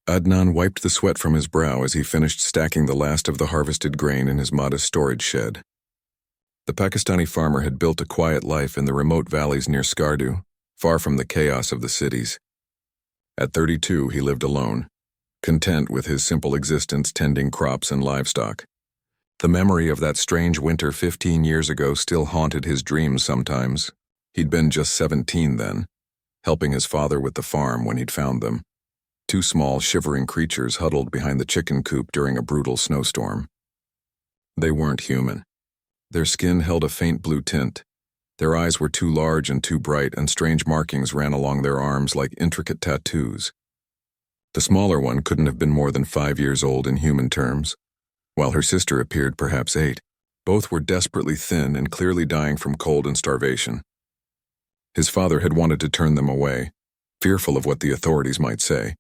Adnan wiped the sweat from his brow as he finished stacking the last of the harvested grain in his modest storage shed. The Pakistani farmer had built a quiet life in the remote valleys near Skardu, far from the chaos of the cities. At 32, he lived alone, content with his simple existence tending crops and livestock. The memory of that strange winter 15 years ago still haunted his dreams sometimes. He'd been just 17 then, helping his father with the farm when he'd found them. Two small, shivering creatures huddled behind the chicken coop during a brutal snowstorm. They weren't human. Their skin held a faint blue tint. Their eyes were too large and too bright, and strange markings ran along their arms like intricate tattoos. The smaller one couldn't have been more than 5 years old in human terms, while her sister appeared perhaps 8. Both were desperately thin and clearly dying from cold and starvation. His father had wanted to turn them away, fearful of what the authorities might say.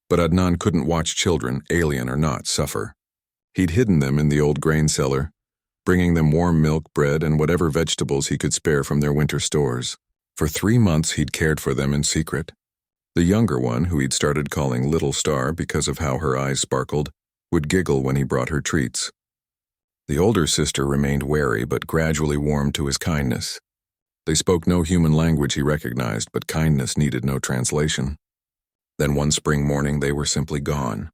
But Adnan couldn't watch children, alien or not, suffer. He'd hidden them in the old grain cellar, bringing them warm milk, bread, and whatever vegetables he could spare from their winter stores. For 3 months he'd cared for them in secret. The younger one, who he'd started calling Little Star because of how her eyes sparkled, would giggle when he brought her treats. The older sister remained wary but gradually warmed to his kindness. They spoke no human language he recognized, but kindness needed no translation. Then one spring morning they were simply gone.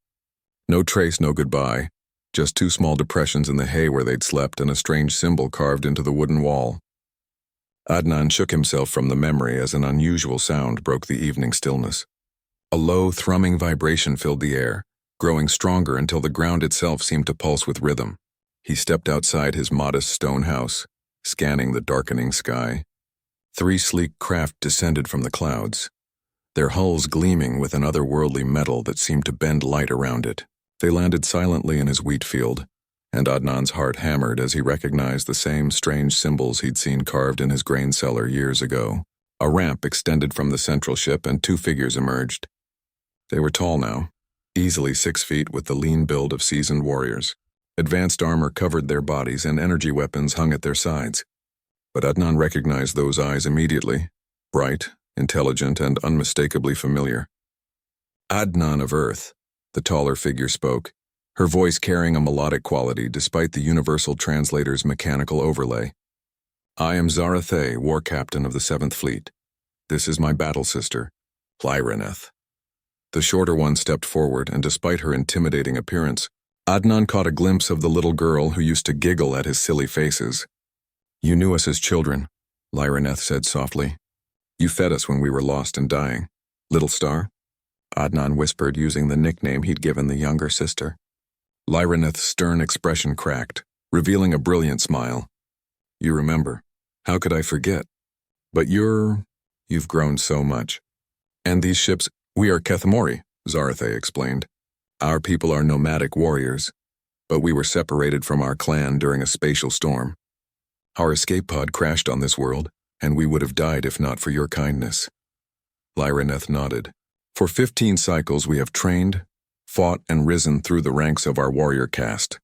No trace, no goodbye, just 2 small depressions in the hay where they'd slept and a strange symbol carved into the wooden wall. Adnan shook himself from the memory as an unusual sound broke the evening stillness. A low, thrumming vibration filled the air, growing stronger until the ground itself seemed to pulse with rhythm. He stepped outside his modest stone house, scanning the darkening sky. 3 sleek craft descended from the clouds, their hulls gleaming with an otherworldly metal that seemed to bend light around it. They landed silently in his wheat field, and Adnan's heart hammered as he recognized the same strange symbols he'd seen carved in his grain cellar years ago. A ramp extended from the central ship and 2 figures emerged. They were tall now, easily 6 feet with the lean build of seasoned warriors. Advanced armor covered their bodies and energy weapons hung at their sides. But Adnan recognized those eyes immediately, bright, intelligent, and unmistakably familiar. Adnan of Earth, the taller figure spoke, her voice carrying a melodic quality despite the universal translator's mechanical overlay. I am Zarathe, war captain of the 7th Fleet. This is my battle sister, Lyraneth. The shorter one stepped forward, and despite her intimidating appearance, Adnan caught a glimpse of the little girl who used to giggle at his silly faces. You knew us as children, Lyraneth said softly. You fed us when we were lost and dying. Little Star? Adnan whispered, using the nickname he'd given the younger sister. Lyraneth's stern expression cracked, revealing a brilliant smile. You remember. How could I forget? But you've grown so much. And these ships, we are Kethamori, Zarathe explained. Our people are nomadic warriors, but we were separated from our clan during a spatial storm. Our escape pod crashed on this world, and we would have died if not for your kindness. Lyraneth nodded. For 15 cycles we have trained, fought, and risen through the ranks of our warrior caste.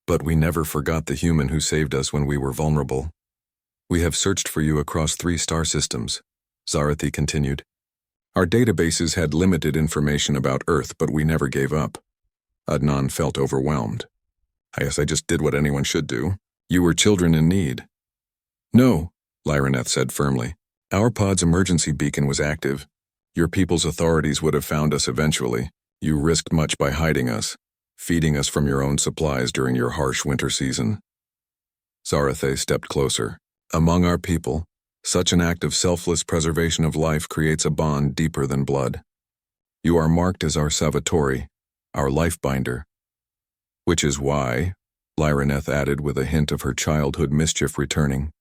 But we never forgot the human who saved us when we were vulnerable. We have searched for you across 3 star systems, Zarathe continued. Our databases had limited information about Earth, but we never gave up. Adnan felt overwhelmed. I guess I just did what anyone should do. You were children in need. No, Lyraneth said firmly. Our pod's emergency beacon was active. Your people's authorities would have found us eventually. You risked much by hiding us, feeding us from your own supplies during your harsh winter season. Zarathe stepped closer. Among our people, such an act of selfless preservation of life creates a bond deeper than blood. You are marked as our Salvatori, our life binder. Which is why, Lyraneth added with a hint of her childhood mischief returning,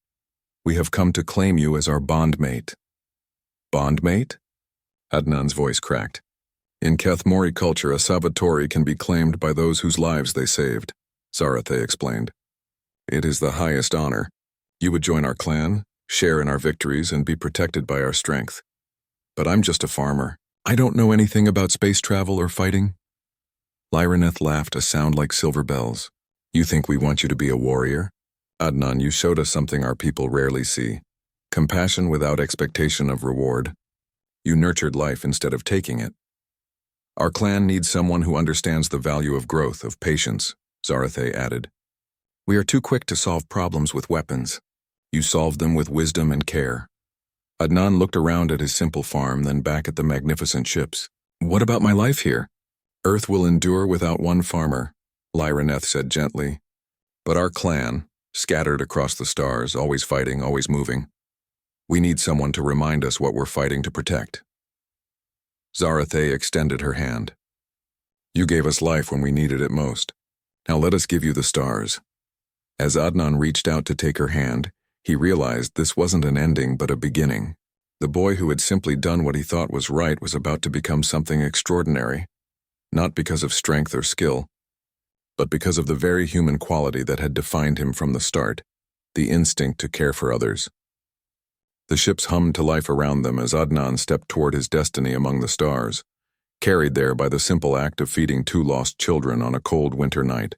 we have come to claim you as our bondmate. Bondmate? Adnan's voice cracked. In Kethamori culture, a Salvatori can be claimed by those whose lives they saved, Zarathe explained. It is the highest honor. You would join our clan, share in our victories, and be protected by our strength. But I'm just a farmer. I don't know anything about space travel or fighting. Lyraneth laughed, a sound like silver bells. You think we want you to be a warrior? Adnan, you showed us something our people rarely see. Compassion without expectation of reward. You nurtured life instead of taking it. Our clan needs someone who understands the value of growth, of patience, Zarathe added. We are too quick to solve problems with weapons. You solved them with wisdom and care. Adnan looked around at his simple farm, then back at the magnificent ships. What about my life here? Earth will endure without one farmer, Lyraneth said gently. But our clan, scattered across the stars, always fighting, always moving. We need someone to remind us what we're fighting to protect. Zarathe extended her hand. You gave us life when we needed it most. Now let us give you the stars. As Adnan reached out to take her hand, he realized this wasn't an ending but a beginning. The boy who had simply done what he thought was right was about to become something extraordinary, not because of strength or skill, but because of the very human quality that had defined him from the start, the instinct to care for others. The ships hummed to life around them as Adnan stepped toward his destiny among the stars, carried there by the simple act of feeding two lost children on a cold winter night.